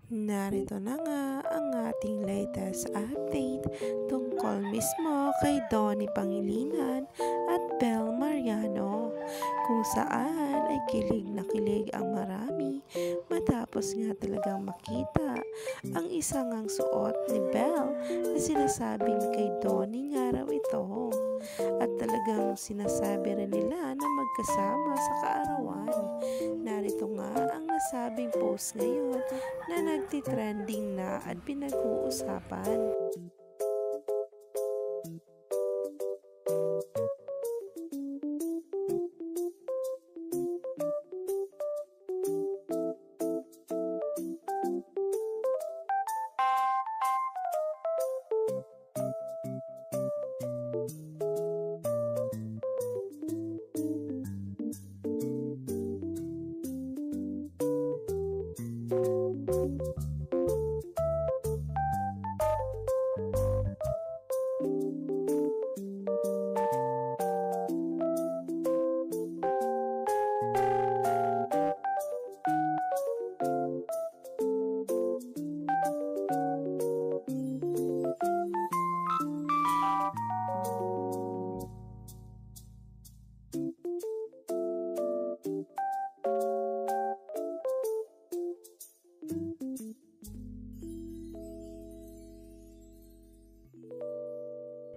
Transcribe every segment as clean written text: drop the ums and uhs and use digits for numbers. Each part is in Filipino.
Narito na nga ang ating latest update tungkol mismo kay Donnie Pangilinan at Bel Mariano, kung saan ay kilig na kilig ang marami matapos nga talagang makita ang isang ang suot ni Bel na sinasabing kay Donnie nga raw ito, at talagang sinasabi rin nila na magkasama sa kaarawan. Narito nga ang nasabing post ngayon na nagtitrending na at pinag-uusapan.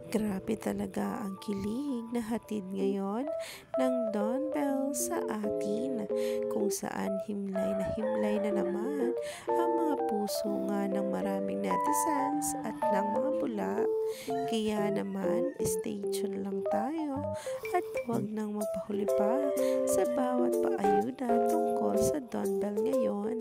Grabe talaga ang kilig na hatid ngayon ng Don Bell sa atin, kung saan himlay na naman ang mga puso nga ng maraming netizens at ng mga bula. Kaya naman, stay tuned lang tayo at huwag nang magpahuli pa sa bawat paayuda tungkol sa Don Bell ngayon.